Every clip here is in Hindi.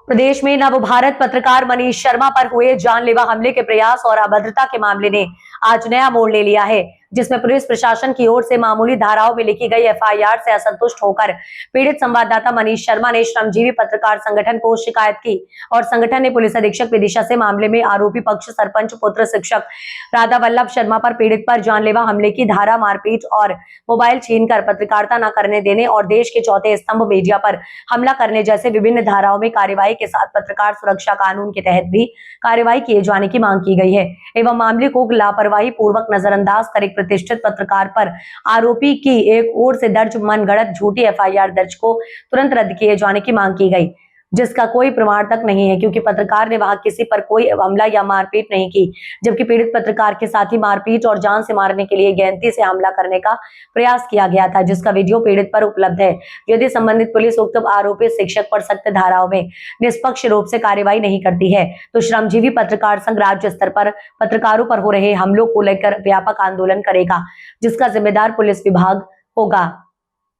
प्रदेश में नवभारत पत्रकार मनीष शर्मा पर हुए जानलेवा हमले के प्रयास और अभद्रता के मामले ने आज नया मोड़ ले लिया है, जिसमें पुलिस प्रशासन की ओर से मामूली धाराओं में लिखी गई एफआईआर से असंतुष्ट होकर पीड़ित संवाददाता मनीष शर्मा ने श्रमजीवी पत्रकार संगठन को शिकायत की और संगठन ने पुलिस अधीक्षक विदिशा से मामले में आरोपी पक्ष सरपंच पुत्र शिक्षक राधा वल्लभ शर्मा पर पीड़ित पर जानलेवा हमले की धारा, मारपीट और मोबाइल छीनकर पत्रकारिता न करने देने और देश के चौथे स्तंभ मीडिया पर हमला करने जैसे विभिन्न धाराओं में कार्यवाही के साथ पत्रकार सुरक्षा कानून के तहत भी कार्यवाही किए जाने की मांग की गई है एवं मामले को लापरवाही पूर्वक नजरअंदाज कर एक प्रतिष्ठित पत्रकार पर आरोपी की एक ओर से दर्ज मनगढ़ंत झूठी एफआईआर दर्ज को तुरंत रद्द किए जाने की मांग की गई, जिसका कोई प्रमाण तक नहीं है क्योंकि पत्रकार ने वहां किसी पर कोई हमला या मारपीट नहीं की, जबकि पीड़ित पत्रकार के साथ ही मारपीट और जान से मारने के लिए गैंती से हमला करने का प्रयास किया गया था, जिसका वीडियो पीड़ित पर उपलब्ध है। यदि संबंधित पुलिस उक्त आरोपी शिक्षक पर सख्त धाराओं में निष्पक्ष रूप से कार्यवाही नहीं करती है तो श्रमजीवी पत्रकार संघ राज्य स्तर पर पत्रकारों पर हो रहे हमलों को लेकर व्यापक आंदोलन करेगा, जिसका जिम्मेदार पुलिस विभाग होगा।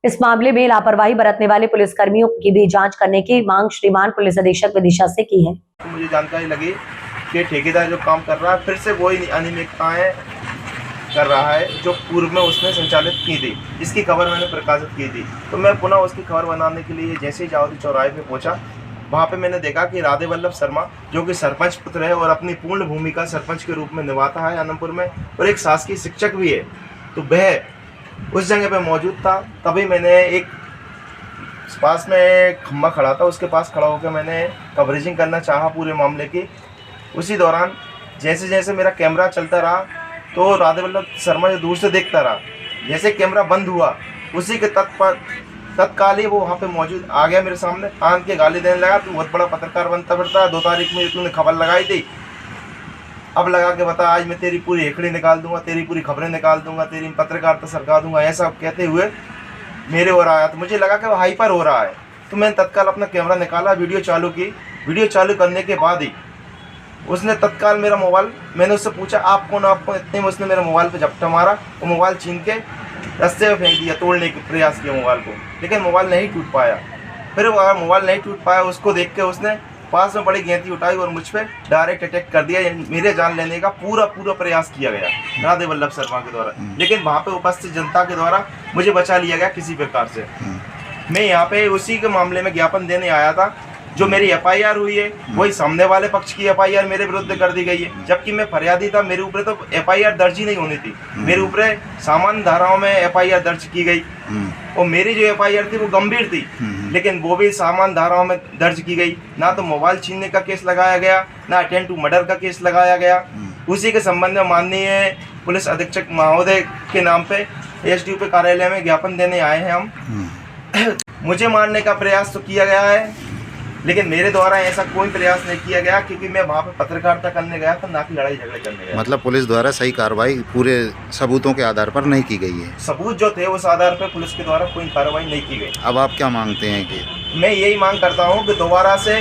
इस मामले में लापरवाही बरतने वाले पुलिसकर्मियों की भी जांच करने की मांग श्रीमान पुलिस अधीक्षक विदिशा से की है। मुझे जानकारी लगी कि ठेकेदार जो काम कर रहा है फिर से वही अनियमितताएं कर रहा है जो पूर्व में उसने संचालित की थी। इसकी खबर मैंने प्रकाशित की थी, तो मैं पुनः उसकी खबर बनाने के लिए जैसे ही जावती चौराहे पे पहुंचा, वहाँ पे मैंने देखा कि राधे वल्लभ शर्मा जो कि सरपंच पुत्र है और अपनी पूर्ण भूमिका सरपंच के रूप में निभाता है आनंदपुर में और एक शासकीय शिक्षक भी है, तो वह उस जगह पे मौजूद था। तभी मैंने एक पास में खम्बा खड़ा था, उसके पास खड़ा होकर मैंने कवरेजिंग करना चाहा पूरे मामले की। उसी दौरान जैसे जैसे मेरा कैमरा चलता रहा तो राधे वल्लभ शर्मा जो दूर से देखता रहा, जैसे कैमरा बंद हुआ उसी के तत्काल ही वो वहाँ पे मौजूद आ गया मेरे सामने, आन के गाली देने लगा, तू बहुत बड़ा पत्रकार बनता फिरता है, 2 तारीख में तूने खबर लगाई थी, अब लगा के बता, आज मैं तेरी पूरी हेकड़ी निकाल दूंगा, तेरी पूरी खबरें निकाल दूंगा, तेरी पत्रकारिता सरका दूंगा। ऐसा कहते हुए मेरे ओर आया, तो मुझे लगा कि वो हाइपर हो रहा है, तो मैंने तत्काल अपना कैमरा निकाला, वीडियो चालू की। वीडियो चालू करने के बाद ही उसने तत्काल मेरा मोबाइल, मैंने उससे पूछा आप कौन, आपको इतने में उसने मेरे मोबाइल पर झपटा मारा, वो मोबाइल छीन के रास्ते में फेंक दिया, तोड़ने का प्रयास किया मोबाइल को, लेकिन मोबाइल नहीं टूट पाया। फिर वो मोबाइल नहीं टूट पाया, उसको देख के उसने पास में बड़ी गेंदी उठाई और मुझ पर डायरेक्ट अटैक कर दिया। मेरे जान लेने का पूरा प्रयास किया गया राधे वल्लभ शर्मा के द्वारा, लेकिन वहाँ पे उपस्थित जनता के द्वारा मुझे बचा लिया गया किसी प्रकार से। मैं यहाँ पे उसी के मामले में ज्ञापन देने आया था। जो मेरी एफआईआर हुई है वही सामने वाले पक्ष की एफआईआर मेरे विरुद्ध कर दी गई है, जबकि मैं फरियादी था, मेरे ऊपर तो एफआईआर दर्ज ही नहीं होनी थी। मेरे ऊपर सामान्य धाराओं में एफआईआर दर्ज की गई और मेरी जो एफआईआर थी वो गंभीर थी, लेकिन वो भी सामान्य धाराओं में दर्ज की गई। ना तो मोबाइल छीनने का केस लगाया गया, ना अटेम्प्ट टू मर्डर का केस लगाया गया। उसी के संबंध में माननीय पुलिस अधीक्षक महोदय के नाम पे एसडीओ कार्यालय में ज्ञापन देने आए हैं हम। मुझे मारने का प्रयास तो किया गया है, लेकिन मेरे द्वारा ऐसा कोई प्रयास नहीं किया गया, क्योंकि मैं वहाँ पे पत्रकारिता करने गया था, ना कि लड़ाई झगड़े करने गया। मतलब पुलिस द्वारा सही कार्रवाई पूरे सबूतों के आधार पर नहीं की गई है। सबूत जो थे उस आधार पर पुलिस के द्वारा कोई कार्रवाई नहीं की गई। अब आप क्या मांगते हैं? कि मैं यही मांग करता हूँ कि दोबारा से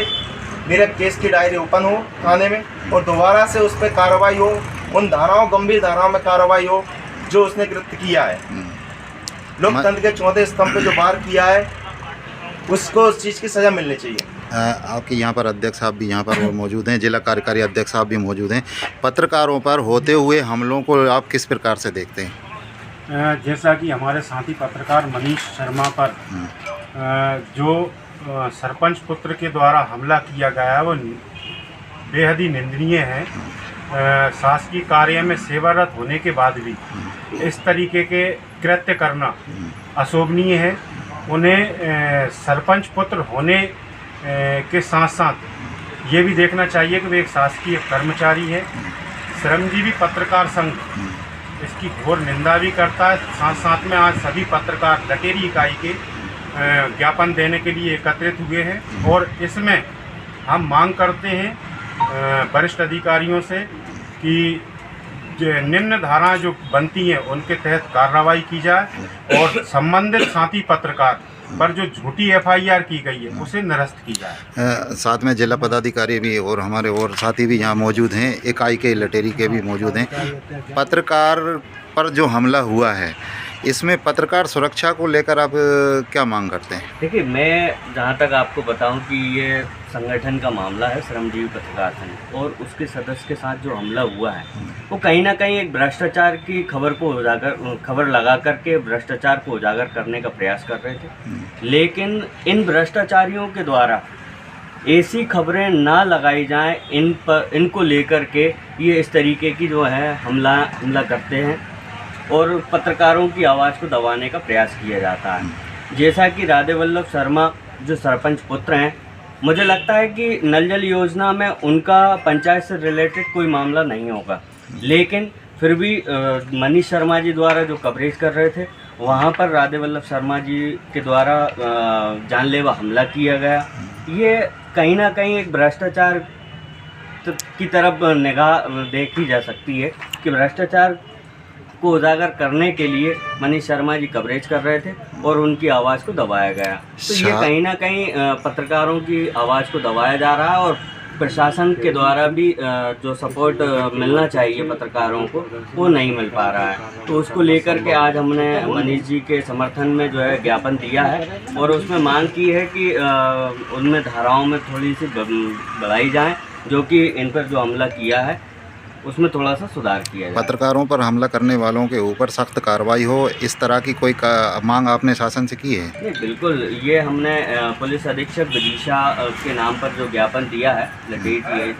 मेरे केस की डायरी ओपन हो थाने में और दोबारा से उस पर कार्रवाई हो, उन धाराओं, गंभीर धाराओं में कार्रवाई हो जो उसने कृत्य किया है। लोकतंत्र के चौथे स्तंभ पे जो वार किया है उसको उस चीज़ की सज़ा मिलनी चाहिए। आपके यहाँ पर अध्यक्ष साहब भी यहाँ पर मौजूद हैं, जिला कार्यकारी अध्यक्ष साहब भी मौजूद हैं। पत्रकारों पर होते हुए हमलों को आप किस प्रकार से देखते हैं? जैसा कि हमारे साथी पत्रकार मनीष शर्मा पर जो सरपंच पुत्र के द्वारा हमला किया गया है वो बेहद ही निंदनीय है। शासकीय कार्य में सेवारत होने के बाद भी इस तरीके के कृत्य करना अशोभनीय है। उन्हें सरपंच पुत्र होने के साथ साथ ये भी देखना चाहिए कि वे एक शासकीय कर्मचारी है। श्रमजीवी पत्रकार संघ इसकी घोर निंदा भी करता है। साथ साथ में आज सभी पत्रकार लटेरी इकाई के ज्ञापन देने के लिए एकत्रित हुए हैं और इसमें हम मांग करते हैं वरिष्ठ अधिकारियों से कि निम्न धाराएं जो बनती हैं उनके तहत कार्रवाई की जाए और संबंधित साथी पत्रकार पर जो झूठी एफआईआर की गई है उसे निरस्त की जाए। साथ में जिला पदाधिकारी भी और हमारे और साथी भी यहाँ मौजूद हैं, इकाई के लटेरी के भी मौजूद हैं। पत्रकार पर जो हमला हुआ है इसमें पत्रकार सुरक्षा को लेकर आप क्या मांग करते हैं? देखिए, मैं जहाँ तक आपको बताऊं कि ये संगठन का मामला है, श्रमजीवी पत्रकार संघ, और उसके सदस्य के साथ जो हमला हुआ है वो कहीं ना कहीं एक भ्रष्टाचार की खबर लगा करके भ्रष्टाचार को उजागर करने का प्रयास कर रहे थे। लेकिन इन भ्रष्टाचारियों के द्वारा ऐसी खबरें ना लगाई जाएं इनको लेकर के ये इस तरीके की जो है हमला करते हैं और पत्रकारों की आवाज़ को दबाने का प्रयास किया जाता है। जैसा कि राधे वल्लभ शर्मा जो सरपंच पुत्र हैं, मुझे लगता है कि नल जल योजना में उनका पंचायत से रिलेटेड कोई मामला नहीं होगा, लेकिन फिर भी मनीष शर्मा जी द्वारा जो कवरेज कर रहे थे वहाँ पर राधे वल्लभ शर्मा जी के द्वारा जानलेवा हमला किया गया। ये कहीं ना कहीं एक भ्रष्टाचार की तरफ निगाह देखी जा सकती है कि भ्रष्टाचार को उजागर करने के लिए मनीष शर्मा जी कवरेज कर रहे थे और उनकी आवाज़ को दबाया गया। तो ये कहीं ना कहीं पत्रकारों की आवाज़ को दबाया जा रहा है और प्रशासन के द्वारा भी जो सपोर्ट मिलना चाहिए पत्रकारों को वो नहीं मिल पा रहा है। तो उसको लेकर के आज हमने मनीष जी के समर्थन में जो है ज्ञापन दिया है और उसमें मांग की है कि उनमें धाराओं में थोड़ी सी बढ़ाई जाए, जो कि इन पर जो हमला किया है उसमें थोड़ा सा सुधार किया जाए। पत्रकारों पर हमला करने वालों के ऊपर सख्त कार्रवाई हो, इस तरह की कोई मांग आपने शासन से की है? नहीं, बिल्कुल, ये हमने पुलिस अधीक्षक विदिशा के नाम पर जो ज्ञापन दिया है लटेरी